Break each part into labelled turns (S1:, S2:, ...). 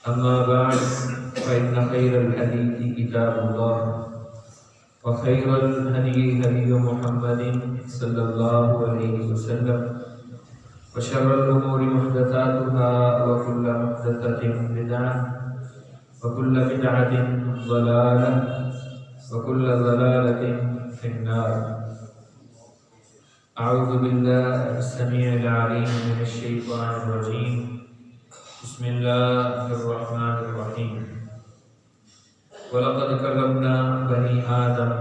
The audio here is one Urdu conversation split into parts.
S1: أما بعد فإن خير الحديث كتاب الله وخير الهدي هدي محمد صلى الله عليه وسلم وشر الأمور محدثاتها وكل محدثة بدعة وكل بدعة ضلالة وكل ضلالة في النار. أعوذ بالله السميع العليم من الشيطان الرجيم. بسم الله الرحمن الرحيم. ولقد كرمنا بني آدم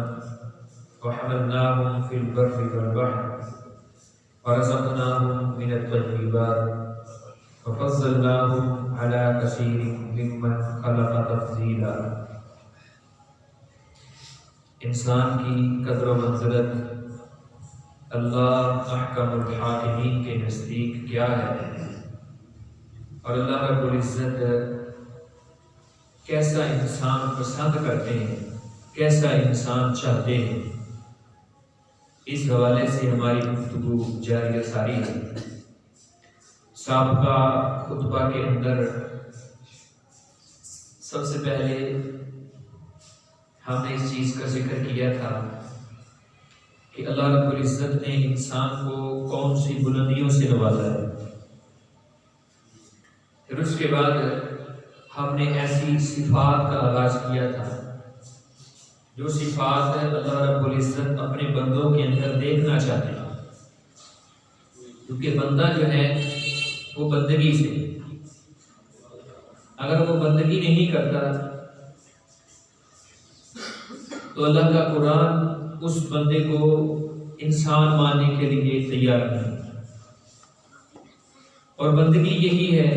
S1: وحملناهم في البر والبحر ورزقناهم من الطيبات وفضلناهم على كثير ممن خلق تفضيلا. انسان کی قدر و منزلت اللہ احکم الحاکمین کے نزدیک کیا ہے، اور اللہ رب العزت کیسا انسان پسند کرتے ہیں، کیسا انسان چاہتے ہیں، اس حوالے سے ہماری گفتگو جاری ساری ہے. سابقہ خطبہ کے اندر سب سے پہلے ہم نے اس چیز کا ذکر کیا تھا کہ اللہ رب العزت نے انسان کو کون سی بلندیوں سے نوازا ہے. پھر اس کے بعد ہم نے ایسی صفات کا آغاز کیا تھا جو صفات اللہ رب العزت اپنے بندوں کے اندر دیکھنا چاہتے ہیں، کیونکہ بندہ جو ہے وہ بندگی سے، اگر وہ بندگی نہیں کرتا تو اللہ کا قرآن اس بندے کو انسان ماننے کے لیے تیار نہیں. اور بندگی یہی ہے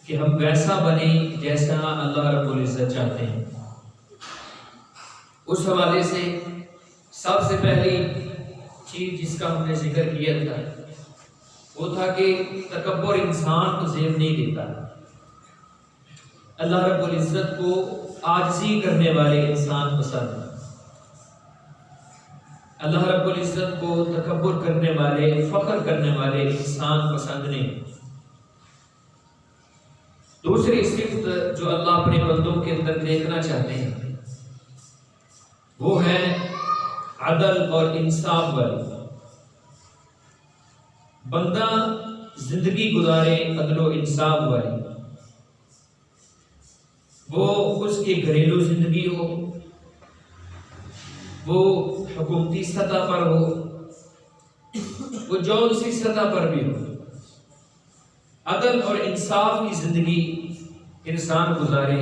S1: کہ ہم ویسا بنیں جیسا اللہ رب العزت چاہتے ہیں. اس حوالے سے سب سے پہلی چیز جس کا ہم نے ذکر کیا تھا وہ تھا کہ تکبر انسان کو زیب نہیں دیتا. اللہ رب العزت کو عاجزی کرنے والے انسان پسند ہیں. اللہ رب العزت کو تکبر کرنے والے، فخر کرنے والے انسان پسند نہیں. دوسری صفت جو اللہ اپنے بندوں کے اندر دیکھنا چاہتے ہیں وہ ہے عدل اور انصاف والی. بندہ زندگی گزارے عدل و انصاف والی، وہ اس کی گھریلو زندگی ہو، وہ حکومتی سطح پر ہو، وہ جون سی سطح پر بھی ہو، عدل اور انصاف کی زندگی انسان گزارے،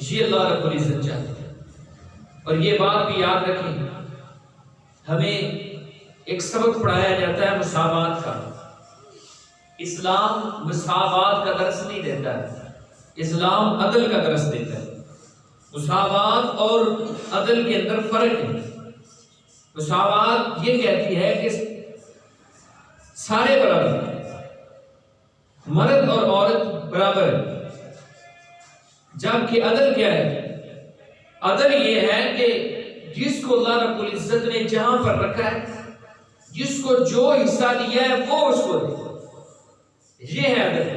S1: یہ اللہ رب العزت چاہتے ہیں. اور یہ بات بھی یاد رکھیں، ہمیں ایک سبق پڑھایا جاتا ہے مساوات کا. اسلام مساوات کا درس نہیں دیتا ہے، اسلام عدل کا درس دیتا ہے. مساوات اور عدل کے اندر فرق ہے. مساوات یہ کہتی ہے کہ سارے برابر ہیں، مرد اور عورت برابر ہے. جبکہ عدل کیا ہے؟ عدل یہ ہے کہ جس کو اللہ رب العزت نے جہاں پر رکھا ہے، جس کو جو حصہ دیا ہے وہ اس کو دے. یہ ہے عدل.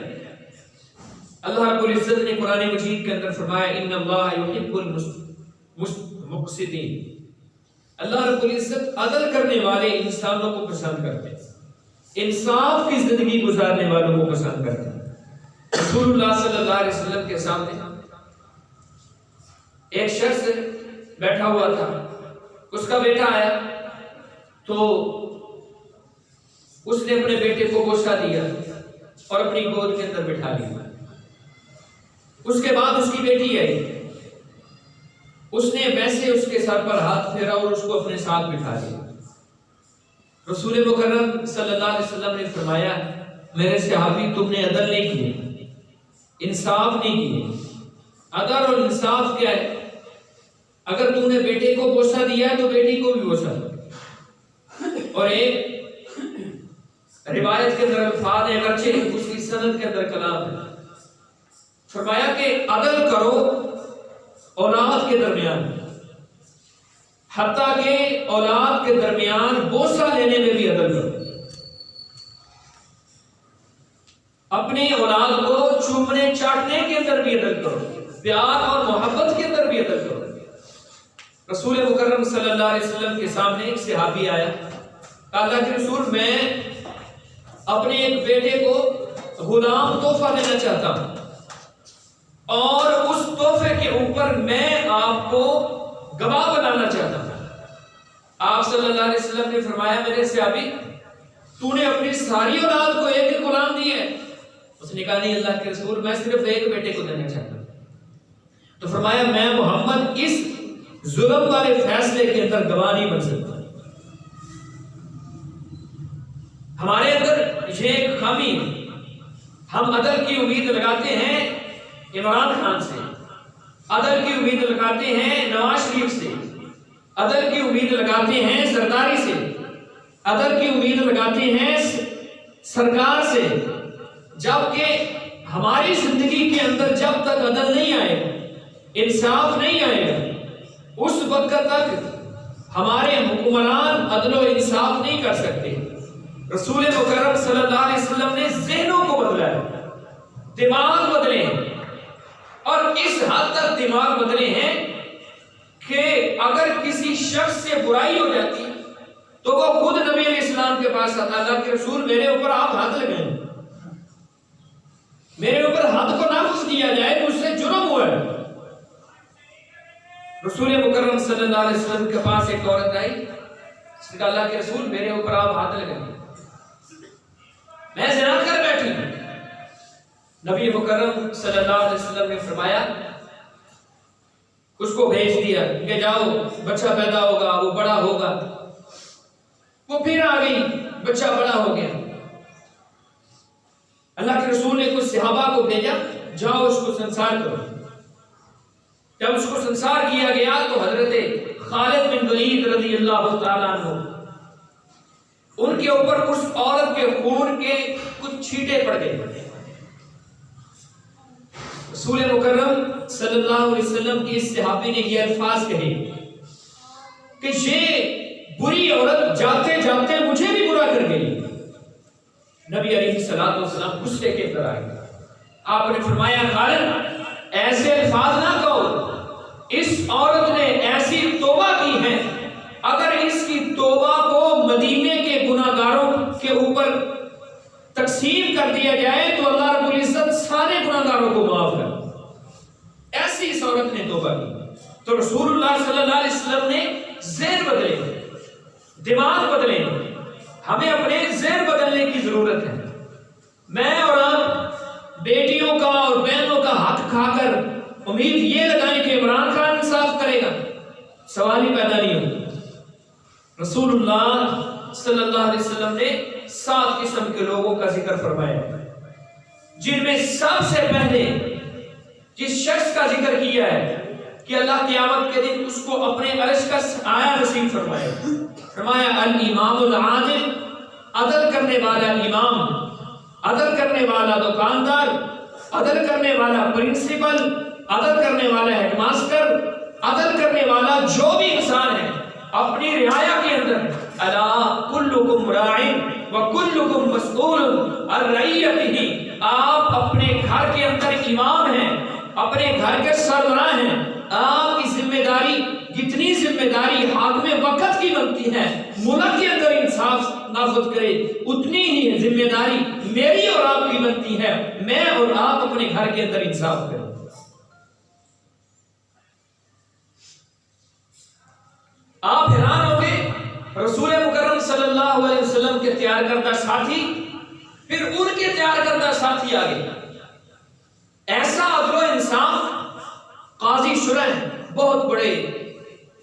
S1: اللہ رب العزت نے قرآن مجید کے اندر فرمایا ان اللہ یحب المقسطین. اللہ رب العزت عدل کرنے والے انسانوں کو پسند کرتے ہیں، انصاف کی زندگی گزارنے والوں کو پسند کرتے ہیں. رسول اللہ صلی اللہ علیہ وسلم کے سامنے ایک شخص بیٹھا ہوا تھا، اس کا بیٹا آیا تو اس نے اپنے بیٹے کو بوسہ دیا اور اپنی گود کے اندر بٹھا لیا. اس کے بعد اس کی بیٹی آئی، اس نے ویسے اس کے سر پر ہاتھ پھیرا اور اس کو اپنے ساتھ بٹھا لیا. رسول مکرم صلی اللہ علیہ وسلم نے فرمایا میرے صحابی تم نے عدل نہیں کیے، انصاف نہیں کیے. عدل اور انصاف کیا ہے؟ اگر تم نے بیٹے کو بوسہ دیا ہے تو بیٹی کو بھی بوسہ دو. اور ایک روایت کے اندر الفاظ ہے، اگرچہ اس کی سند کے اندر کلام ہے، فرمایا کہ عدل کرو اولاد کے درمیان، حتیٰ کہ اولاد کے درمیان بوسہ لینے میں بھی عدل کرو. اپنی اولاد کو چومنے چاٹنے کاٹنے کے اندر بھی عدل کرو، پیار اور محبت کے اندر بھی عدل کرو۔ رسول مکرم صلی اللہ علیہ وسلم کے سامنے ایک صحابی آیا، کہا اللہ کے رسول میں اپنے ایک بیٹے کو غلام تحفہ دینا چاہتا ہوں، اور اس تحفے کے اوپر میں آپ کو گواہ بنانا چاہتا ہوں۔ آپ صلی اللہ علیہ وسلم نے فرمایا میرے صحابی تو نے اپنی ساری اولاد کو ایک ایک غلام دی ہے؟ اس نے کہا نہیں اللہ کے رسول میں صرف ایک بیٹے کو دینا چاہتا ہوں۔ تو فرمایا میں محمد اس ظلم والے فیصلے کے اندر گواہ نہیں بن سکتا۔ ہمارے اندر یہ ایک خامی ہے، ہم عدل کی امید لگاتے ہیں عمران خان سے، عدل کی امید لگاتے ہیں نواز شریف سے، عدل کی امید لگاتے ہیں زرداری سے، عدل کی امید لگاتے ہیں سرکار سے، جبکہ ہماری زندگی کے اندر جب تک عدل نہیں آئے گا، انصاف نہیں آئے گا، اس وقت تک ہمارے حکمران عدل و انصاف نہیں کر سکتے۔ رسول مکرم صلی اللہ علیہ وسلم نے ذہنوں کو بدلا ہے، دماغ بدلے ہیں، اور اس حد تک دماغ بدلے ہیں کہ اگر کسی شخص سے برائی ہو جاتی تو وہ خود نبی علیہ السلام کے پاس آتا، اللہ کے رسول میرے اوپر آپ حد لگائیں، میرے اوپر حد کو نافذ کیا جائے، مجھ سے جرم ہوا ہے۔ رسول مکرم صلی اللہ علیہ وسلم کے پاس ایک عورت آئی، اس نے کہا اللہ کے رسول میرے اوپر آپ حد لگائیں، میں زنا کر بیٹھی ہوں۔ نبی مکرم صلی اللہ علیہ وسلم نے فرمایا اس کو بھیج دیا کہ جاؤ بچہ پیدا ہوگا، وہ بڑا ہوگا۔ وہ پھر آ گئی، بچہ بڑا ہو گیا۔ اللہ کے رسول نے کچھ صحابہ کو بھیجا جاؤ اس کو سنسار کرو۔ جب اس کو سنسار کیا گیا تو حضرت خالد بن ولید رضی اللہ تعالیٰ عنہ ان کے اوپر اس عورت کے خون کے کچھ چھینٹے پڑ گئے۔ رسول مکرم صلی اللہ علیہ وسلم کی اس صحابی نے یہ الفاظ کہے کہ یہ بری عورت جاتے جاتے مجھے بھی برا کر گئی۔ نبی علیہ الصلوۃ والسلام غصے کے اندر آئے، آپ نے فرمایا خالد ایسے الفاظ نہ کہو، اس عورت نے ایسی توبہ کی ہے، اگر اس کی توبہ کو مدینے کے گناہگاروں کے اوپر تقسیم کر دیا جائے تو اللہ رب العزت سارے گناہگاروں کو معاف کر۔ ایسی اس عورت نے توبہ کی۔ تو رسول اللہ صلی اللہ علیہ وسلم نے ذہن بدلے، دماغ بدلے، ہمیں اپنے ذہن بدلنے کی ضرورت ہے۔ میں اور آپ بیٹیوں کا اور بہنوں کا حق کھا کر امید یہ لگائیں کہ عمران خان انصاف کرے گا، سوال ہی پیدا نہیں ہوگا۔ رسول اللہ صلی اللہ علیہ وسلم نے 7 قسم کے لوگوں کا ذکر فرمایا، جن میں سب سے پہلے جس شخص کا ذکر کیا ہے کہ اللہ قیامت کے دن اس کو اپنے عرش کا سایہ نصیب فرمائے، فرمایا الامام العادل، عدل کرنے والا امام، عدل کرنے والا دکاندار، عدل کرنے والا پرنسپل، عدل کرنے والا ہیڈ ماسٹر، عدل کرنے والا جو بھی انسان ہے اپنی رعایا کے اندر، الا کلکم راع وکلکم مسئول عن رعیتہ، آپ اپنے گھر کے اندر امام ہیں، اپنے گھر کے سربراہ ہیں، آپ کی ذمہ داری جتنی ذمہ داری حاکم وقت کی بنتی ہے ملک کے اندر انصاف نافذ کرے، اتنی ہی ذمہ داری میری اور آپ کی بنتی ہے، میں اور آپ اپنے گھر کے اندر انصاف کریں۔ آپ حیران ہو گئے، رسول مکرم صلی اللہ علیہ وسلم کے تیار کردہ ساتھی، پھر ان کے تیار کردہ ساتھی آگے، ایسا عدل و انصاف۔ قاضی شرح بہت بڑے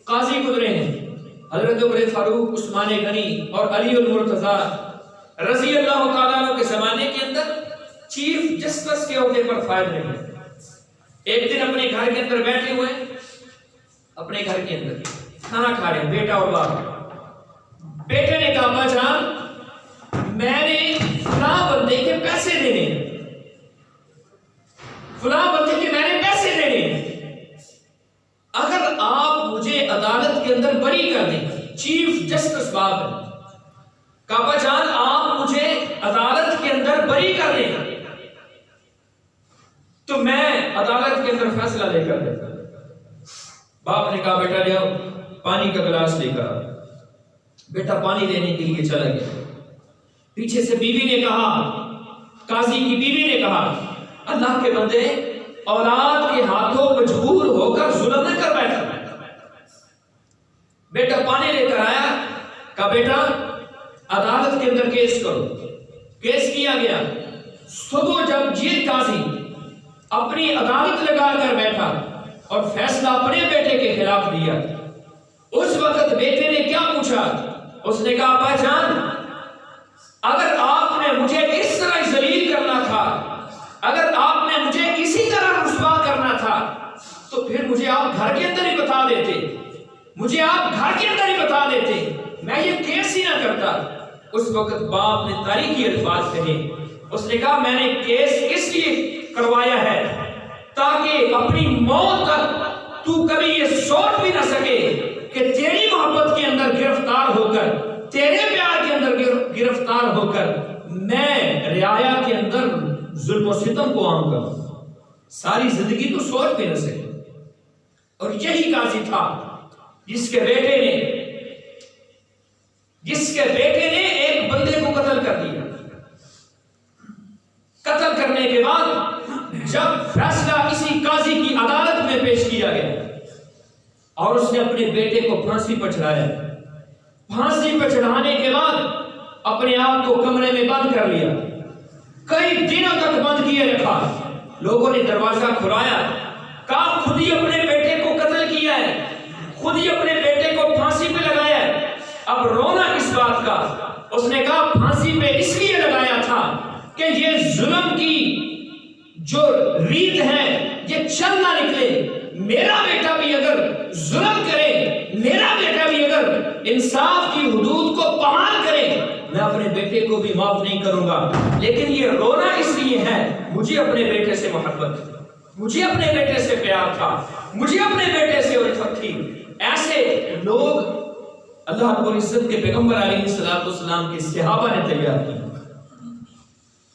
S1: قاضی گزرے ہیں، حضرت عمر فاروق، عثمان غنی اور علی المرتضی رضی اللہ تعالیٰ عنہ کے زمانے کے اندر چیف جسٹس کے عہدے پر فائز رہے۔ ایک دن اپنے گھر کے اندر بیٹھے ہوئے، اپنے گھر کے اندر کھانا کھا رہے ہیں، بیٹا اور باپ۔ بیٹے نے کہا ابا جان میں نے فلاں بندے کے پیسے دینے ہیں، فلاں بندے کے میں نے پیسے دینے ہیں، اگر آپ مجھے عدالت کے اندر بری کر دیں۔ چیف جسٹس باپ ہے، کہا ابا جان آپ مجھے عدالت کے اندر بری کر دیں تو میں عدالت کے اندر فیصلہ لے کر دیتا۔ باپ نے کہا بیٹا لے آؤ پانی کا گلاس لے کر۔ بیٹا پانی لینے کے لیے چلا گیا۔ پیچھے سے بیوی نے کہا، قاضی کی بیوی نے کہا، اللہ کے بندے اولاد کے ہاتھوں مجبور ہو کر ظلم نہ کر بیٹھا۔ بیٹا پانی لے کر آیا، کہا بیٹا عدالت کے اندر کیس کرو۔ کیس کیا گیا۔ صبح جب یہ قاضی اپنی عدالت لگا کر بیٹھا اور فیصلہ اپنے بیٹے کے خلاف دیا، اس وقت بیٹے نے کیا پوچھا؟ اس نے کہا ابا جان، اگر آپ نے مجھے اس طرح ذلیل کرنا تھا، اگر آپ نے مجھے اسی طرح رسوا کرنا تھا تو پھر مجھے آپ گھر کے اندر ہی بتا دیتے، مجھے آپ گھر کے اندر ہی بتا دیتے، میں یہ کیس ہی نہ کرتا۔ اس وقت باپ نے تاریخی الفاظ کہے، اس نے کہا میں نے کیس اس لیے کروایا ہے تاکہ اپنی موت تک تو کبھی یہ سوچ بھی نہ سکے کہ تیری محبت کے اندر گرفتار ہو کر، تیرے پیار کے اندر گرفتار ہو کر میں رعایا کے اندر ظلم و ستم کو عام کروں۔ ساری زندگی تو سوچ بھی نہ سکے۔ اور یہی قاضی تھا جس کے بیٹے نے ایک بندے کو قتل کر دیا۔ قتل کرنے کے بعد جب فیصلہ اسی قاضی کی عدالت میں پیش کیا گیا اور اس نے اپنے بیٹے کو پھانسی پر چڑھایا، پھانسی پر چڑھانے کے بعد اپنے آپ کو کمرے میں بند کر لیا، کئی دنوں تک بند کیے رکھا۔ لوگوں نے دروازہ کھلایا، کہا خود ہی اپنے بیٹے کو قتل کیا ہے، خود ہی اپنے بیٹے کو پھانسی پہ لگایا ہے، اب رونا کس بات کا؟ اس نے کہا پھانسی پہ اس لیے لگایا تھا کہ یہ ظلم کی جو ریت ہے یہ چل نہ نکلے، میرا بیٹا بھی اگر ظلم کرے، میرا بیٹا بھی اگر انصاف کی حدود کو پامال کرے، میں اپنے بیٹے کو بھی معاف نہیں کروں گا۔ لیکن یہ رونا اس لیے ہے مجھے اپنے بیٹے سے محبت تھی، مجھے اپنے بیٹے سے پیار تھا، مجھے اپنے بیٹے سے الفت تھی۔ ایسے لوگ اللہ رب العزت کے پیغمبر علیہ الصلوۃ والسلام کے صحابہ نے تیار کیے،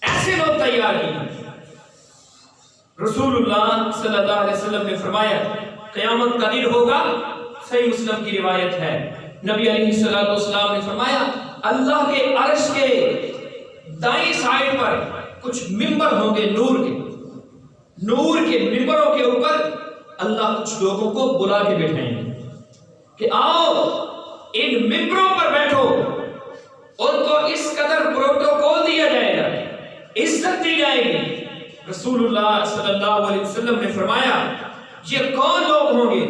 S1: ایسے لوگ تیار کیے۔ رسول اللہ صلی اللہ علیہ وسلم نے فرمایا قیامت کا دن ہوگا، صحیح مسلم کی روایت ہے، نبی علیہ الصلوۃ والسلام نے فرمایا اللہ کے عرش کے دائیں سائڈ پر کچھ ممبر ہوں گے نور کے ممبروں کے اوپر اللہ کچھ لوگوں کو بلا کے بٹھائیں گے کہ آؤ ان ممبروں پر بیٹھو، ان کو اس قدر پروٹوکول دیا جائے گا، عزت دی جائے گی۔ رسول اللہ صلی اللہ علیہ وسلم نے فرمایا یہ کون لوگ ہوں گے؟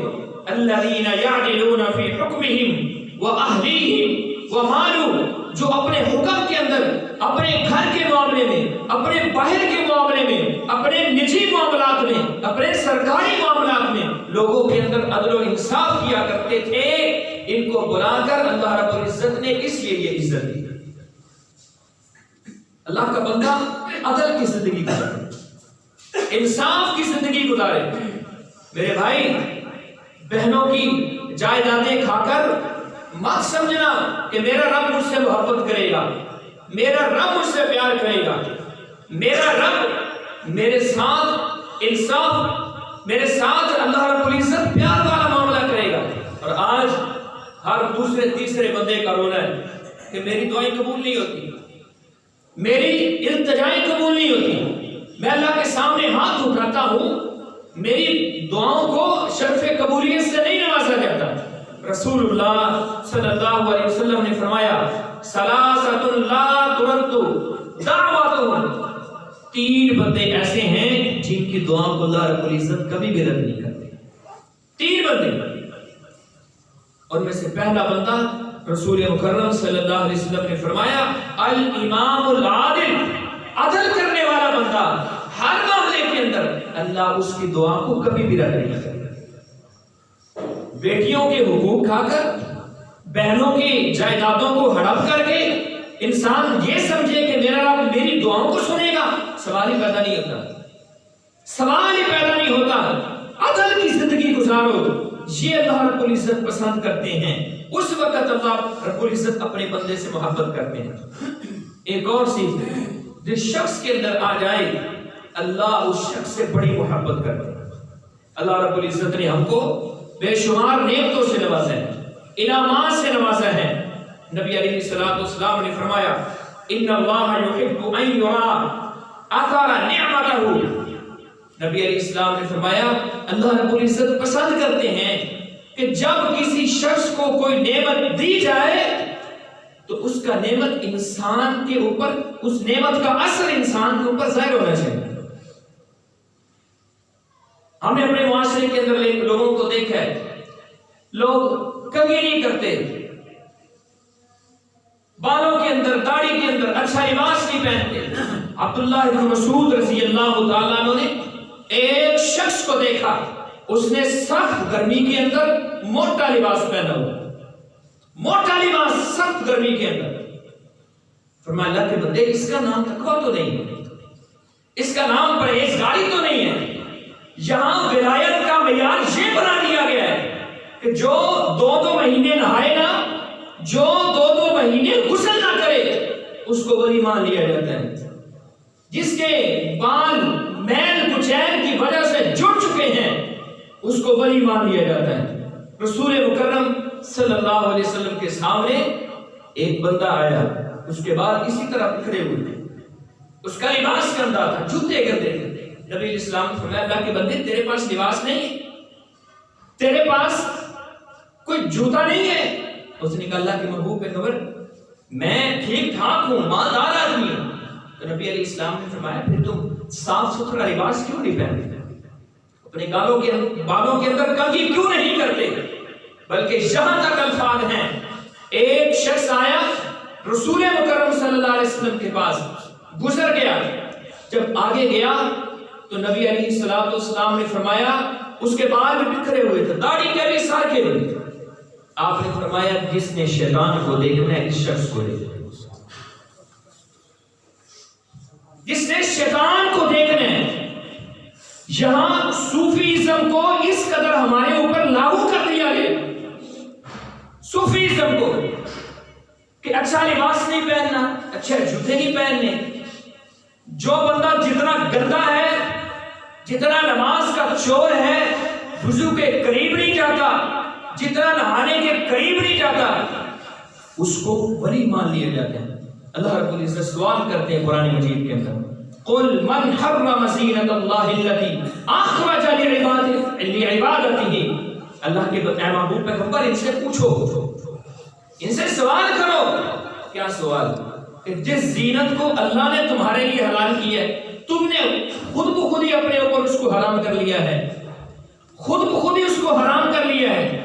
S1: الذین یعدلون فی حکمہم واہلیہم ومالوا، جو اپنے حکم کے اندر، اپنے گھر کے معاملے میں، اپنے باہر کے معاملے میں، اپنے نجی معاملات میں، اپنے سرکاری معاملات میں لوگوں کے اندر عدل و انصاف کیا کرتے تھے۔ ان کو بلا کر اللہ رب العزت نے اس لیے یہ عزت دی۔ اللہ کا بندہ عدل کی زندگی گزارے، انصاف کی زندگی گزارے۔ میرے بھائی بہنوں کی جائیدادیں کھا کر مت سمجھنا کہ میرا رب مجھ سے محبت کرے گا، میرا رب مجھ سے پیار کرے گا، میرا رب میرے ساتھ انصاف، میرے ساتھ اللہ رب العزت پیار والا معاملہ کرے گا۔ اور آج ہر دوسرے تیسرے بندے کا رونا ہے کہ میری دعائیں قبول نہیں ہوتی، میری التجائیں قبول نہیں ہوتی، میں اللہ کے سامنے ہاتھ اٹھاتا ہوں، میری دعاؤں کو شرف قبولیت سے نہیں نوازا جاتا۔ رسول اللہ صلی اللہ علیہ وسلم نے فرمایا ثلاثۃ لا ترد دعوتهم، تین بندے ایسے ہیں جن کی دعاؤں کو اللہ رب العزت کبھی بھی رد نہیں کرتے۔ تین بندے، اور میں سے پہلا بندہ رسول مکرم صلی اللہ علیہ وسلم نے فرمایا الامام العادل، عدل کرنے والا بندہ، ہر معاملے کے اندر اللہ اس کی دعا کو کبھی بھی رد نہیں کرتا۔ بیٹیوں کے حقوق کھا کر، بہنوں کی جائیدادوں کو ہڑپ کر کے انسان یہ سمجھے کہ میرا رب میری دعاؤں کو سنے گا، سوال ہی پیدا نہیں ہوتا، سوال ہی پیدا نہیں ہوتا۔ عدل کی زندگی گزارو، یہ اللہ رب العزت پسند کرتے ہیں۔ اس وقت اللہ رب العزت اپنے بندے سے محبت کرتے ہیں۔ ایک اور چیز جس شخص کے اندر آ جائے اللہ اس شخص سے بڑی محبت کرتے ہیں۔ اللہ رب العزت نے ہم کو بے شمار نعمتوں سے نوازا ہے، انعامات سے نوازا ہے۔ نبی علیہ السلام نے فرمایا ان اللہ یحب ان یرا اثر نعمتہ، نبی علیہ السلام نے فرمایا اللہ رب العزت پسند کرتے ہیں کہ جب کسی شخص کو کوئی نعمت دی جائے تو اس کا نعمت انسان کے اوپر، اس نعمت کا اثر انسان کے اوپر ظاہر ہونا چاہیے۔ ہم نے اپنے معاشرے کے اندر لوگوں کو دیکھا ہے، لوگ کنگھی نہیں کرتے، بالوں کے اندر، داڑھی کے اندر اچھا لباس نہیں پہنتے۔ عبداللہ بن مسعود رضی اللہ تعالیٰ عنہ نے ایک شخص کو دیکھا، اس نے سخت گرمی کے اندر موٹا لباس پہنا ہوا، موٹا لباس سخت گرمی کے اندر۔ فرمایا اللہ کے بندے اس کا نام تقویٰ تو نہیں ہے، اس کا نام پرہیزگاری تو نہیں ہے۔ یہاں ولایت کا معیار یہ بنا دیا گیا ہے کہ جو 2 مہینے نہائے نا، جو 2 مہینے غسل نہ کرے، اس کو ولی مان لیا جاتا ہے۔ جس کے بال میل کچیل کی وجہ سے جڑ چکے ہیں، اس کو ولی مان لیا جاتا ہے۔ رسول مکرم صلی اللہ علیہ وسلم کے سامنے ایک بندہ آیا، اس کے بعد اسی طرح بکھرے ہوئے تھے، اس کا لباس گندا تھا، جوتے گندے تھے۔ نبی علیہ السلام نے فرمایا اللہ کے بندے تیرے پاس لباس نہیں ہے، تیرے پاس کوئی جوتا نہیں ہے؟ اس نے کہا اللہ کے محبوب پیغمبر میں ٹھیک ٹھاک ہوں، مالدار آدمی ہوں۔ تو نبی علیہ السلام نے فرمایا پھر تم صاف ستھرا لباس کیوں نہیں پہنتے، اپنے بالوں کے اندر کنگھی کیوں نہیں کرتے؟ بلکہ یہاں تک الفاظ ہیں، ایک شخص آیا رسول مکرم صلی اللہ علیہ وسلم کے پاس، گزر گیا، جب آگے گیا تو نبی علیہ السلام نے فرمایا اس کے بال بھی بکھرے ہوئے تھے، داڑھی کے بھی سارے ہوئے تھے۔ آپ نے فرمایا جس نے شیطان کو دیکھنا ہے اس شخص کو دیکھنا ہے، جس نے شیطان کو دیکھنا ہے۔ یہاں صوفیزم کو اس قدر ہمارے اوپر لاگو کر دیا گیا، صوفیزم کو، کہ اچھا لباس نہیں پہننا، اچھے جوتے نہیں پہننے۔ جو بندہ جتنا گندا ہے، جتنا نماز کا چور ہے، وضو کے قریب نہیں جاتا، جتنا نہانے کے قریب نہیں جاتا، اس کو ولی مان لیا جاتا ہے۔ اللہ رب العزت سوال کرتے ہیں قرآن مجید کے اندر قل من حرم زینت اللہ التی اخرج لعبادتہ، اللہ کے اے محبوب پیغمبر ان سے پوچھو، ان سے سوال کرو۔ کیا سوال؟ کہ جس زینت کو اللہ نے تمہارے لیے حلال کیا ہے، تم نے خود بخود ہی اپنے اوپر اس کو حرام کر لیا ہے، خود بخود ہی اس کو حرام کر لیا ہے۔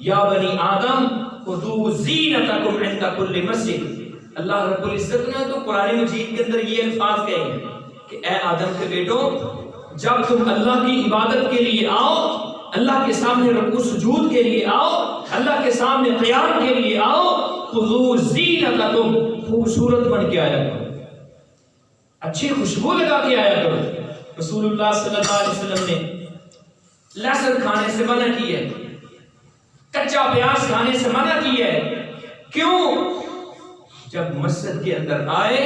S1: یا بنی آدم خذوا زینتکم عند کل مسجد، اللہ رب العزت نے تو قرآن مجید کے اندر یہ الفاظ کہے ہیں کہ اے آدم کے بیٹو، جب تم اللہ کی عبادت کے لیے آؤ، اللہ کے سامنے رکوع سجود کے لیے آؤ، اللہ کے سامنے قیام کے لیے آؤ، خذوا زینتکم، خوبصورت بن کے آیا کرو، اچھی خوشبو لگا کے آیا کرو۔ رسول اللہ صلی اللہ علیہ وسلم نے لہسن کھانے سے منع کی ہے، کچا پیاز کھانے سے منع کی ہے۔ کیوں؟ جب مسجد کے اندر آئے،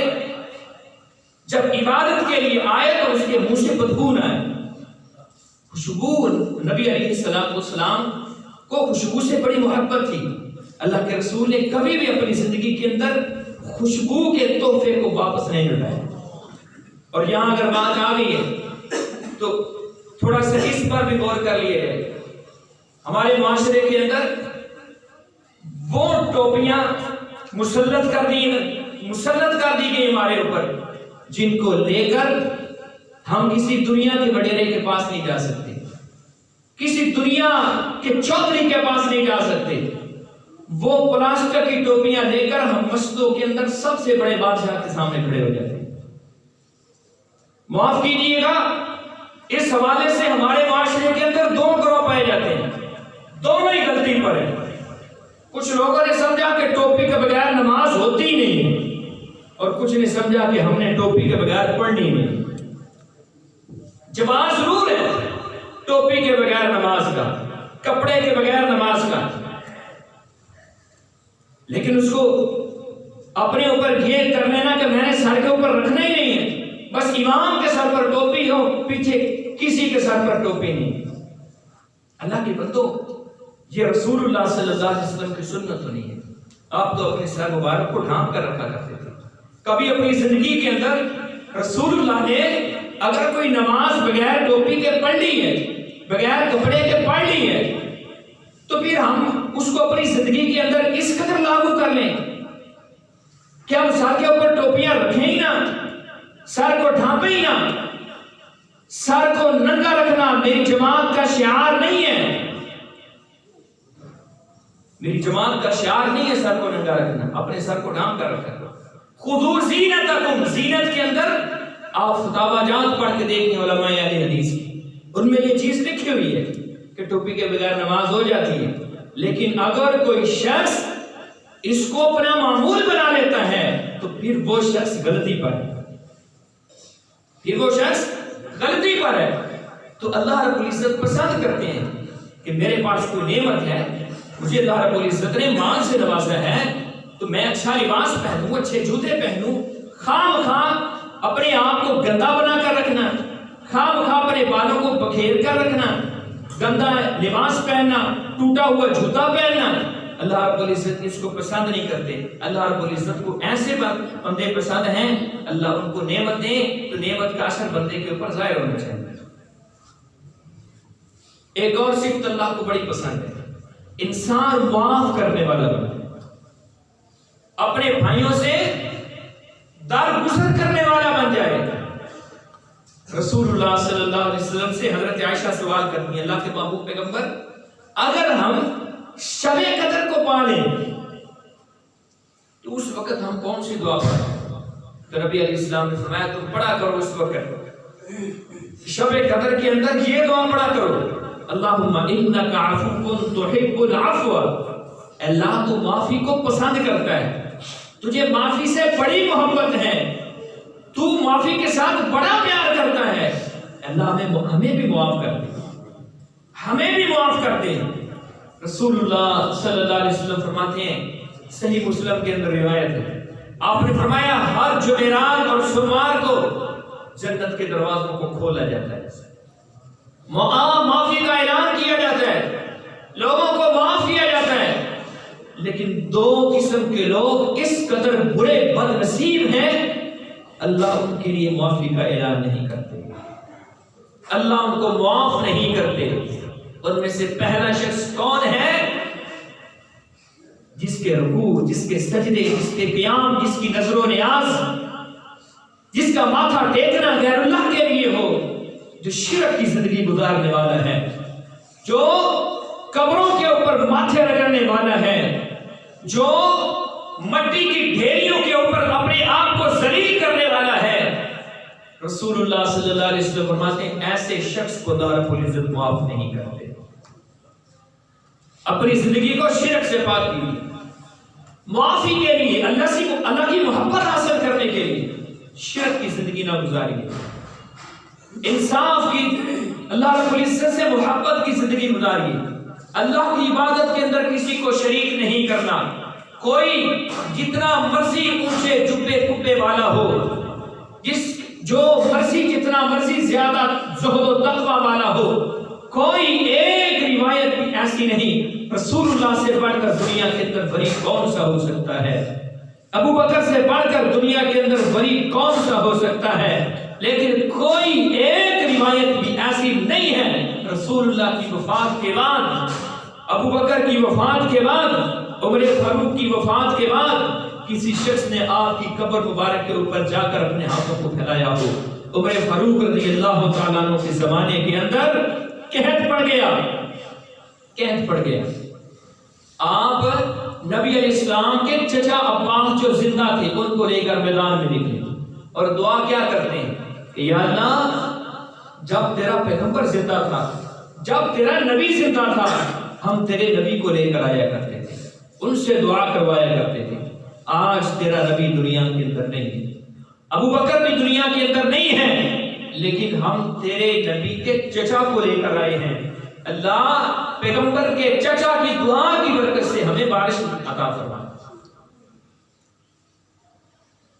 S1: جب عبادت کے لیے آئے تو اس کے منہ سے بدبو نہ آئے۔ خوشبو، نبی علیہ السلام کو خوشبو سے بڑی محبت تھی۔ اللہ کے رسول نے کبھی بھی اپنی زندگی کے اندر خوشبو کے تحفے کو واپس نہیں لوٹایا۔ اور یہاں اگر بات آ گئی ہے تو تھوڑا سا اس پر بھی غور کر لیے جائے۔ ہمارے معاشرے کے اندر وہ ٹوپیاں مسلط کر دی گئی ہمارے اوپر، جن کو لے کر ہم کسی دنیا کے وڈیرے کے پاس نہیں جا سکتے، کسی دنیا کے چودھری کے پاس نہیں جا سکتے۔ وہ پلاسٹک کی ٹوپیاں لے کر ہم مسجدوں کے اندر سب سے بڑے بادشاہ کے سامنے کھڑے ہو جاتے ہیں۔ معاف کیجیے گا، اس حوالے سے ہمارے معاشرے کے اندر 2 گروہ پائے جاتے ہیں، دونوں ہی غلطی پر ہیں۔ کچھ لوگوں نے سمجھا کہ ٹوپی کے بغیر نماز ہوتی ہی نہیں، اور کچھ نے سمجھا کہ ہم نے ٹوپی کے بغیر پڑھنی نہیں۔ جواز ضرور ہے ٹوپی کے بغیر نماز کا، کپڑے کے بغیر نماز کا، لیکن اس کو اپنے اوپر یہ کر لینا کہ میں نے سر کے اوپر رکھنا ہی نہیں ہے، بس امام کے سر پر ٹوپی ہو، پیچھے کسی کے سر پر ٹوپی نہیں۔ اللہ کے بندو، یہ رسول اللہ صلی اللہ علیہ وسلم کی سنت تو نہیں ہے۔ آپ تو اپنے سر مبارک کو ڈھانپ کر رکھا کرتے تھے۔ کبھی اپنی زندگی کے اندر رسول اللہ نے اگر کوئی نماز بغیر ٹوپی کے پڑھ لی ہے، بغیر کپڑے کے پڑھ لی ہے، تو پھر ہم اس کو اپنی زندگی کے اندر اس قدر لاگو کر لیں کہ ہم سر کے اوپر ٹوپیاں رکھیں ہی نہ، سر کو ڈھانپیں ہی نہ۔ سر کو ننگا رکھنا میری جماعت کا شعار نہیں ہے، میری جماعت کا شعار نہیں ہے سر کو ننگا رکھنا، اپنے سر کو ڈھانپ کر رکھنا۔ خذوا زینتکم، زینت کے اندر آپ فتاوی جات پڑھ کے دیکھیں علماء اہل حدیث کی، ان میں یہ چیز لکھی ہوئی ہے کہ ٹوپی کے بغیر نماز ہو جاتی ہے۔ لیکن اگر کوئی شخص اس کو اپنا معمول بنا لیتا ہے تو پھر وہ شخص غلطی پر ہے، پھر وہ شخص غلطی پر ہے۔ تو اللہ رب العزت پسند کرتے ہیں کہ میرے پاس کوئی نعمت ہے، مجھے اللہ رب العزت نے مال سے نوازا ہے، تو میں اچھا لباس پہنوں، اچھے جوتے پہنوں، خام خواہ اپنے آپ کو گندا بنا کر رکھنا، خام خواہ اپنے بالوں کو بکھیر کر رکھنا، گندا لباس پہننا، ٹوٹا ہوا جوتا پہننا، اللہ رب العزت اس کو پسند نہیں کرتے۔ اللہ رب العزت کو ایسے بندے پسند ہیں، اللہ ان کو نعمت دے تو نعمت کا اثر بندے کے اوپر ظاہر ہونا چاہیے۔ ایک اور صفت اللہ کو بڑی پسند ہے، انسان معاف کرنے والا بنے، اپنے بھائیوں سے درگزر کرنے والا بن جائے۔ رسول اللہ صلی اللہ علیہ وسلم سے حضرت عائشہ سوال کرتی ہیں، اللہ کے محبوب پیغمبر، اگر ہم شب قدر کو پا لیں تو اس وقت ہم کون سی دعا پڑھیں؟ تو نبی علیہ السلام نے فرمایا تم پڑھا کرو اس وقت شب قدر کے اندر یہ دعا پڑھا کرو، اللہم انک عفو تحب العفو، اللہ تو معافی کو پسند کرتا ہے، تجھے معافی سے بڑی محبت ہے، تو معافی کے ساتھ بڑا پیار کرتا ہے، اللہ ہمیں بھی معاف کر دے، ہمیں بھی معاف کر دے۔ رسول اللہ صلی اللہ علیہ وسلم فرماتے ہیں، صحیح مسلم کے اندر روایت ہے، آپ نے فرمایا ہر جمعرات اور سوموار کو جنت کے دروازوں کو کھولا جاتا ہے، معافی کا اعلان کیا جاتا ہے، لوگوں کو معاف کیا جاتا ہے۔ لیکن دو قسم کے لوگ اس قدر برے بد نصیب ہیں، اللہ ان کے لیے معافی کا اعلان نہیں کرتے، اللہ ان کو معاف نہیں کرتے۔ ان میں سے پہلا شخص کون ہے؟ جس کے رکوع، جس کے سجدے، جس کے قیام، جس کی نظر و نیاز، جس کا ماتھا ٹیکنا غیر اللہ کے لیے ہو، جو شرک کی زندگی گزارنے والا ہے، جو قبروں کے اوپر ماتھے رگڑنے والا ہے، جو مٹی کی ڈھیریوں کے اوپر اپنے آپ کو ذلیل کرنے والا ہے، رسول اللہ صلی اللہ علیہ وسلم فرماتے ہیں ایسے شخص کو اللہ رب العزت معاف نہیں کرتے۔ اپنی زندگی کو شرک سے پاک کیجیے، معافی کے لیے اللہ کی محبت حاصل کرنے کے لیے شرک کی زندگی نہ گزاریے، انصاف کی، اللہ رب العزت سے محبت کی زندگی گزاریے، اللہ کی عبادت کے اندر کسی کو شریک نہیں کرنا۔ کوئی جتنا مرضی اونچے جبے کبے والا ہو، جو مرضی جتنا مرضی زیادہ زہد و تقوی والا ہو، کوئی ایک روایت بھی ایسی نہیں رسول اللہ سے پڑھ کر دنیا کے اندر بری کون سا ہو سکتا ہے، ابو بکر سے پڑھ کر دنیا کے اندر بری کون سا ہو سکتا ہے، لیکن کوئی ایک روایت بھی ایسی نہیں ہے رسول اللہ کی وفات کے بعد، ابو بکر کی وفات کے بعد، عمر فاروق کی وفات کے بعد کسی شخص نے آپ کی قبر مبارک کے اوپر جا کر اپنے ہاتھوں کو پھیلایا ہو۔ عمر فاروق رضی اللہ تعالیٰ عنہ کے زمانے کے اندر قحط پڑ گیا، آپ نبی علیہ السلام کے چچا عباس جو زندہ تھے ان کو لے کر میدان میں نکلے اور دعا کیا کرتے ہیں کہ یا اللہ جب تیرا پیغمبر زندہ تھا، جب تیرا نبی زندہ تھا، ہم تیرے نبی کو لے کر آیا کرتے تھے، ان سے دعا کروایا کرتے تھے، آج تیرا نبی دنیا کے اندر نہیں ہے، ابو بکر بھی دنیا کے اندر نہیں ہے، لیکن ہم تیرے نبی کے چچا کو لے کر آئے ہیں، اللہ پیغمبر کے چچا کی دعا کی برکت سے ہمیں بارش عطا فرما۔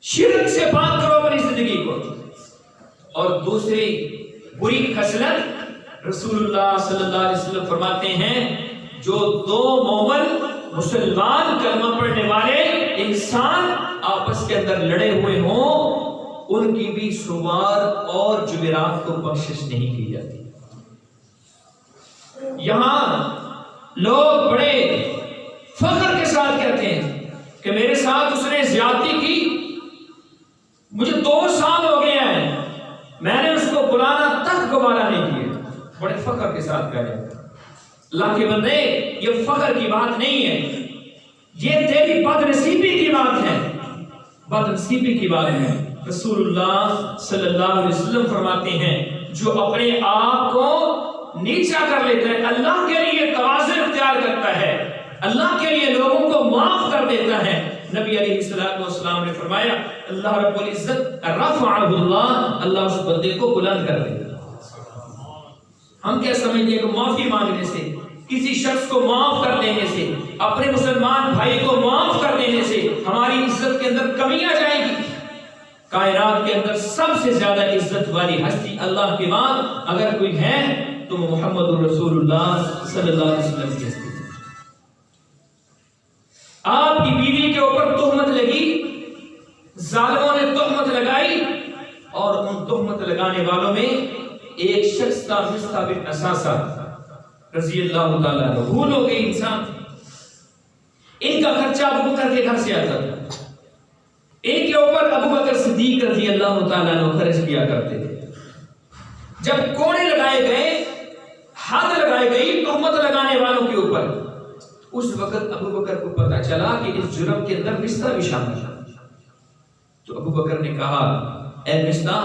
S1: شرک سے پاک کرو اپنی زندگی کو، اور دوسری بری خصلت رسول اللہ صلی اللہ علیہ وسلم فرماتے ہیں جو دو مومن مسلمان کلمہ پڑھنے والے انسان آپس کے اندر لڑے ہوئے ہوں ان کی بھی سوار اور جمعرات کو بخشش نہیں کی جاتی. یہاں لوگ بڑے فخر کے ساتھ کہتے ہیں کہ میرے ساتھ اس نے زیادتی کی، مجھے 2 سال ہو گئے ہیں، میں نے اس کو بلانا تک گوارا نہیں کیا. بڑے فخر کے ساتھ کہہ رہے ہیں. اللہ کے بندے یہ فخر کی بات نہیں ہے، یہ تیری بد نصیبی کی بات ہے، بد نصیبی کی بات ہے. رسول اللہ صلی اللہ علیہ وسلم فرماتے ہیں جو اپنے آپ کو نیچا کر لیتا ہے، اللہ کے لیے تواضع اختیار کرتا ہے، اللہ کے لیے لوگوں کو معاف کر دیتا ہے. نبی علیہ السلام نے فرمایا اللہ رب العزت رفعہ اللہ اس بندے کو بلند کر دیتا. ہم کیا سمجھتے ہیں کہ معافی مانگنے سے، کسی شخص کو معاف کر دینے سے، اپنے مسلمان بھائی کو معاف کر دینے سے ہماری عزت کے اندر کمی آ جائے گی؟ کائنات کے اندر سب سے زیادہ عزت والی ہستی اللہ کے بعد اگر کوئی ہے تو محمد رسول اللہ صلی اللہ علیہ وسلم کی ہستی. آپ کی بیوی کے اوپر تہمت لگی، ظالموں نے تہمت لگائی، اور ان تہمت لگانے والوں میں ایک شخص کا مصعب بن اساسہ رضی اللہ تعالیٰ عنہ، بھول ہو گئی انسان. ان کا خرچہ ابو بکر کے گھر سے آتا تھا، ان کے اوپر ابو بکر صدیق رضی اللہ تعالیٰ عنہ خرچ کیا کرتے تھے. جب کوڑے لگائے گئے، حد لگائی گئی تہمت لگانے والوں کے اوپر، اس وقت ابو بکر کو پتا چلا کہ اس جرم کے اندر مصطہ بھی شامل ہے. تو ابو بکر نے کہا اے مصطہ،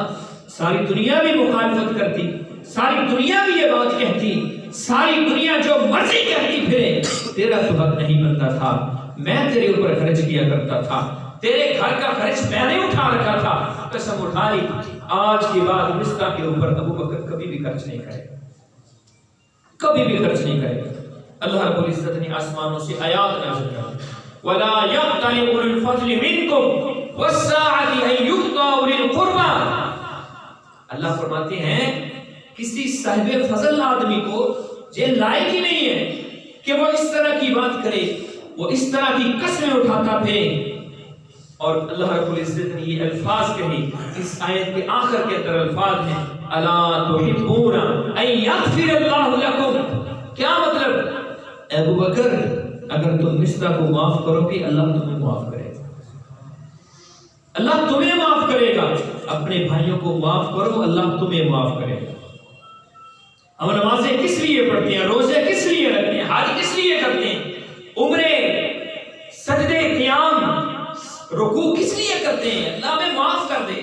S1: ساری دنیا بھی مخالفت کرتی، ساری دنیا بھی یہ بات کہتی، ساری دنیا جو مرضی کہتی پھرے، تیرا تو حق نہیں بنتا تھا. میں تیرے اوپر خرچ کیا کرتا تھا، تیرے گھر کا خرچ میں نے اٹھا رکھا تھا. قسم اٹھا لی آج کے بعد مصطہ کے اوپر ابو بکر کبھی بھی خرچ نہیں کرے گا، کبھی بھی خرچ نہیں کرے گا. اللہ رب العزت نے آسمانوں سے آیات نازل کی وَلَا يَقْتَلِ أُولُو الْفَضْلِ مِنْكُمْ وَالسَّاعَةِ أَن يُؤْتَىٰ أُولِي الْقُرْبَىٰ. اللہ فرماتے ہیں کسی صاحب فضل آدمی کو یہ لائق ہی نہیں ہے کہ وہ اس طرح کی بات کرے، وہ اس طرح کی قسمیں اٹھاتا پھرے. اور اللہ رب العزت نے یہ الفاظ کہی، اس آیت کے آخر کے اندر الفاظ ہیں أَلَا تُحِبُّونَ أَن يَغْفِرَ اللَّهُ لَكُمْ. کیا مطلب؟ ابو بکر اگر تم مصطہ کو معاف کرو گے اللہ تمہیں معاف کرے گا، اللہ تمہیں معاف کرے گا. اپنے بھائیوں کو معاف کرو اللہ تمہیں معاف کرے گا. ہم نمازیں کس لیے پڑھتے ہیں، روزے کس لیے رکھتے ہیں، حج کس لیے کرتے ہیں، عمرے، سجدے، قیام، رکوع کس لیے کرتے ہیں؟ اللہ ہمیں معاف کر دے،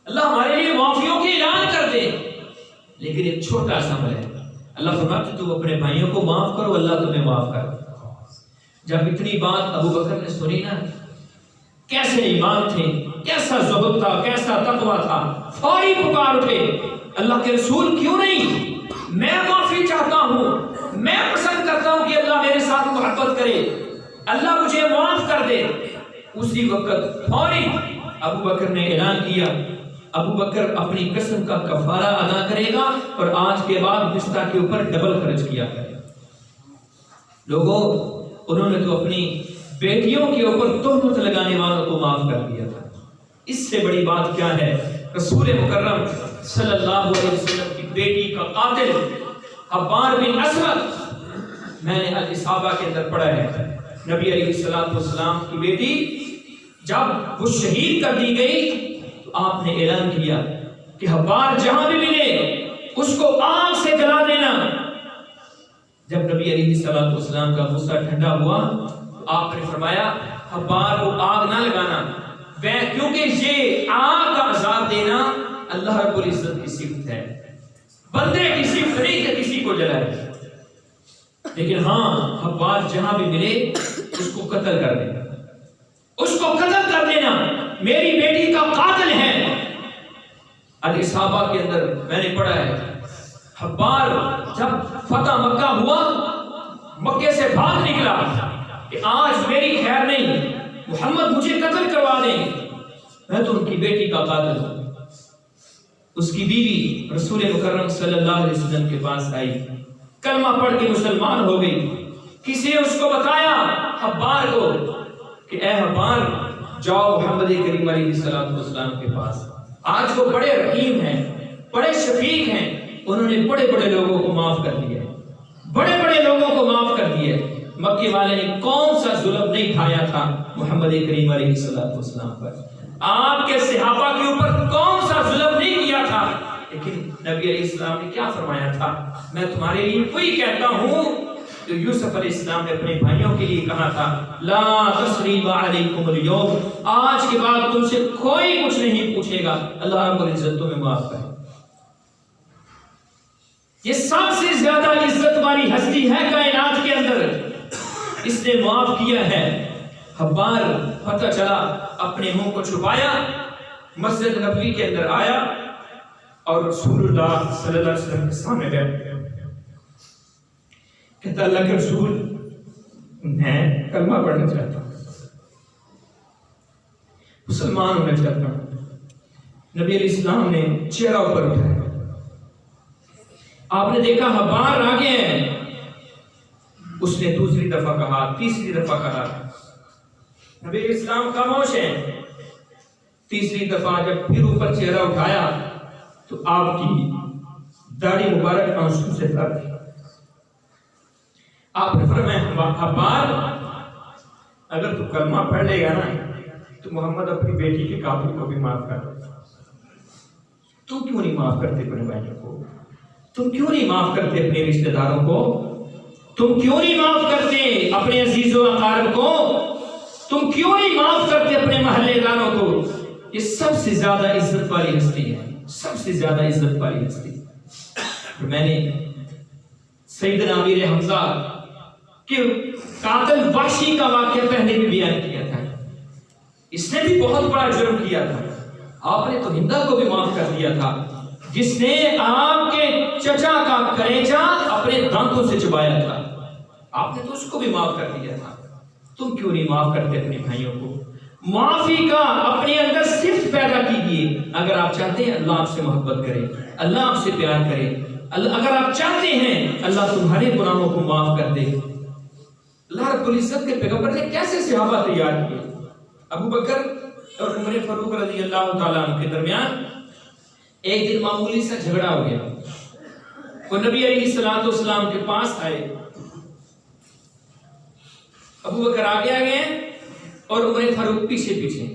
S1: اللہ ہمارے لیے معافیوں کے اعلان کر دے. لیکن ایک چھوٹا سا عمل ہے، اللہ فرماتے تو اپنے بھائیوں کو معاف کرو اللہ تمہیں معاف کر. جب اتنی بات ابو بکر نے سنی نا، کیسے ایمان تھے، کیسا زہد تھا، کیسا تقویٰ تھا، فوری پکار اٹھے اللہ کے رسول کیوں نہیں، میں معافی چاہتا ہوں، میں پسند کرتا ہوں کہ اللہ میرے ساتھ محبت کرے، اللہ مجھے معاف کر دے. اسی وقت فوری ابو بکر نے اعلان کیا ابو بکر اپنی قسم کا کفارہ ادا کرے گا اور آج کے بعد مصطہ کے اوپر ڈبل خرچ کیا کرے. لوگوں انہوں نے تو اپنی بیٹیوں کے اوپر تہمت لگانے والوں کو معاف کر دیا تھا. اس سے بڑی بات کیا ہے؟ رسول مکرم صلی اللہ علیہ وسلم کی بیٹی کا قاتل حبار بن اسود، میں نے الاصابہ کے اندر پڑھا ہے، نبی علیہ السلام کی بیٹی جب وہ شہید کر دی گئی تو آپ نے اعلان کیا کہ حبار جہاں بھی ملے اس کو آگ سے جلا دینا. جب نبی علیہ السلام کا غصہ ٹھنڈا ہوا تو آپ نے فرمایا حبار کو آگ نہ لگانا، کیونکہ یہ آگ کا عذاب دینا اللہ رب العزت کی صفت ہے، بندے کی صفت نہیں کہ کسی کو جلائے. لیکن ہاں حبار جہاں بھی ملے اس کو قتل کر دینا، اس کو قتل کر دینا، میری بیٹی کا قاتل ہے. الاصابہ کے اندر میں نے پڑھا ہے حبار جب فتح مکہ ہوا مکے سے بھاگ نکلا کہ آج میری خیر نہیں، محمد مجھے قتل کروا دیں، میں تو ان کی بیٹی کا قاتل ہوں. اس کی بیوی رسول مکرم صلی اللہ علیہ وسلم کے پاس آئی، کلمہ پڑھ کے مسلمان ہو گئی۔ کسی نے اس کو بتایا حبار کو کہ اے حبار جاؤ محمد کریم علیہ السلام کے پاس، آج وہ بڑے رحیم ہیں، بڑے شفیق ہیں، انہوں نے بڑے بڑے لوگوں کو معاف کر دیا، بڑے بڑے لوگوں کو معاف کر دیا۔ مکے والے نے کون سا ظلم نہیں ڈھایا تھا محمد کریم علیہ السلام پر، آپ کے صحابہ کے اوپر کون سا ظلم نہیں کیا تھا، لیکن نبی علیہ السلام نے کیا فرمایا تھا؟ میں تمہارے لیے وہی کہتا ہوں جو یوسف علیہ السلام نے اپنے بھائیوں کے لیے کہا تھا، لا تثریب علیکم اليوم، آج کے بعد تم سے کوئی کچھ نہیں پوچھے گا، اللہ رب العزت تمہیں معاف کرے۔ یہ سب سے زیادہ عزت والی ہستی ہے کائنات کے اندر، اس نے معاف کیا ہے۔ حبار پتہ چلا، اپنے منہ کو چھپایا، مسجد نبوی کے اندر آیا اور رسول اللہ صلی اللہ علیہ وسلم کے سامنے بیٹھ گیا، کہتا اللہ کے رسول میں کلمہ پڑھنا چاہتا ہوں، مسلمان ہونا چاہتا ہوں۔ نبی علیہ السلام نے چہرہ اوپر اٹھایا، آپ نے دیکھا حبار آگے ہیں، اس نے دوسری دفعہ کہا، تیسری دفعہ کہا، نبی علیہ السلام خاموش ہیں۔ تیسری دفعہ جب پھر اوپر چہرہ اٹھایا تو آپ کی داڑھی مبارک آنسو سے تر تھی۔ آپ نے فرمایا حبار اگر تو کلمہ پڑھ لے گا نا تو محمد اپنی بیٹی کے قاتل کو بھی معاف کر دے۔ تم کیوں نہیں معاف کرتے اپنے بھائیوں کو؟ تم کیوں نہیں معاف کرتے اپنے رشتہ داروں کو؟ تم کیوں نہیں معاف کرتے اپنے عزیز و اقارب کو؟ تم کیوں نہیں معاف کرتے اپنے محلے داروں کو؟ یہ سب سے زیادہ عزت والی ہستی ہے، سب سے زیادہ عزت والی ہستی۔ میں نے سیدنا امیر حمزہ کہ قاتل وحشی کا واقعہ پہلے بھی بیان کیا تھا، اس نے بھی بہت بڑا جرم کیا تھا، آپ نے تو ہندا کو بھی معاف کر دیا تھا، جس نے آپ کے چچا کا کلیجہ اپنے دانتوں سے چبایا تھا، آپ نے تو اس کو بھی معاف کر دیا تھا۔ تم کیوں نہیں معاف کرتے اپنے بھائیوں کو؟ معافی کا اپنے اندر صفت پیدا کیجیے۔ اگر آپ چاہتے ہیں اللہ آپ سے محبت کرے، اللہ آپ سے پیار کرے، اگر آپ چاہتے ہیں اللہ تمہارے گناہوں کو معاف کر دے۔ اللہ رب العزت کے پیغمبر نے کیسے صحابہ تیار کیے؟ ابو بکر اور عمر فاروق رضی اللہ تعالیٰ عنہ کے درمیان ایک دن معمولی سا جھگڑا ہو گیا، وہ نبی علیہ السلام کے پاس آئے، ابو بکر آگے آگے اور عمر فاروق پیچھے پیچھے۔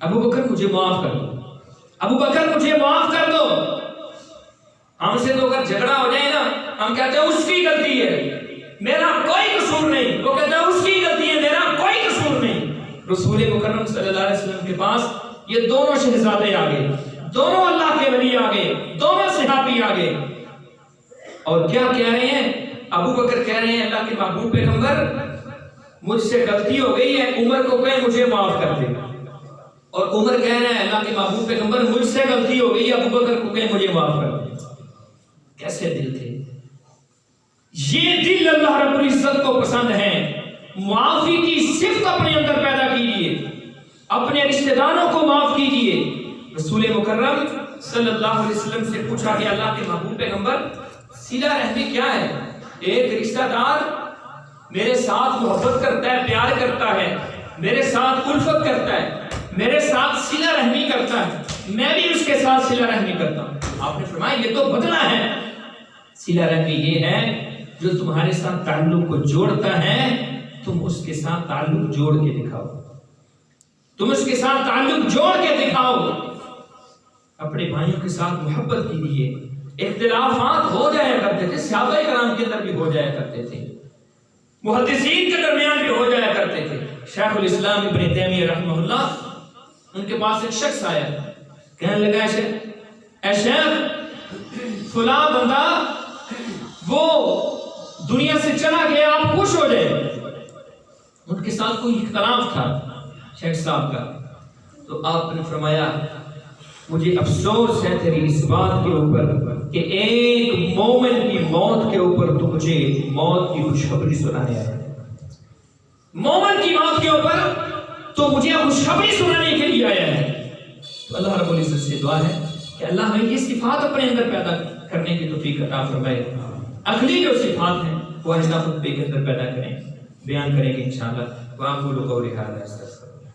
S1: ابو بکر مجھے معاف کر دو، ابو بکر مجھے معاف کر دو۔ ہم سے تو اگر جھگڑا ہو جائے نا ہم کہتے ہیں اس کی غلطی ہے، میرا کوئی قصور نہیں، وہ کہتا ہے اس کی غلطی ہے، میرا کوئی قصور نہیں۔ رسول مکرم صلی اللہ علیہ وسلم کے پاس یہ دونوں شہزادے آگے، دونوں اللہ کے ولی آگے، دونوں صحابی آگے، اور کیا کہہ رہے ہیں؟ ابو بکر کہہ رہے ہیں اللہ کے محبوب پیغمبر مجھ سے غلطی ہو گئی ہے، عمر کو کہے مجھے معاف کر دے، اور عمر کہہ رہے ہیں اللہ کے محبوب پیغمبر مجھ سے غلطی ہو گئی ہے، ابو بکر کو کہے مجھے معاف کر دے۔ کیسے دل تھے یہ؟ دل اللہ رب العزت کو پسند ہے۔ معافی کی صفت اپنے اندر پیدا کیجیے، اپنے رشتہ داروں کو معاف کیجیے۔ رسول مکرم صلی اللہ علیہ وسلم سے پوچھا گیا اللہ کے محبوب پیغمبر صلہ رحمی کیا ہے؟ ایک رشتہ دار میرے ساتھ محبت کرتا ہے، پیار کرتا ہے، میرے ساتھ الفت کرتا ہے، میرے ساتھ صلہ رحمی کرتا ہے، میں بھی اس کے ساتھ صلہ رحمی کرتا ہوں۔ آپ نے فرمایا یہ تو بدلہ ہے، صلہ رحمی یہ ہے جو تمہارے ساتھ تعلق کو جوڑتا ہے، تم اس کے ساتھ تعلق جوڑ کے دکھاؤ، تم اس کے ساتھ تعلق جوڑ کے دکھاؤ۔ اپنے بھائیوں کے ساتھ محبت کیجیے۔ اختلافات ہو جایا کرتے تھے، صحابہ کرام کے اندر بھی ہو جایا کرتے تھے، محدثین کے درمیان بھی ہو جایا کرتے تھے۔ شیخ الاسلام ابن تیمیہ رحمہ اللہ، ان کے پاس ایک شخص آیا، کہنے لگا اے شیخ فلاں بندہ وہ دنیا سے چلا گیا، آپ خوش ہو جائے۔ ان کے ساتھ کوئی اختلاف تھا شیخ صاحب کا، تو آپ نے فرمایا مجھے افسوس ہے تیری اس بات کے اوپر کہ ایک مومن کی موت کے اوپر تو مجھے موت کی خوشخبری سنانے آیا ہے، مومن کی موت کے اوپر تو مجھے خوشخبری سنانے کے لیے آیا ہے۔ تو اللہ رب العزت سے دعا ہے کہ اللہ ہمیں یہ صفات اپنے اندر پیدا کرنے کی توفیق عطا فرمائے. عقلی جو صفات ہیں وہ آئندہ خطبے کے اندر پیدا کریں، بیان کریں گے انشاءاللہ. وَأَقُولُ قَوْلِي هَٰذَا أَسْتَغْفِرُ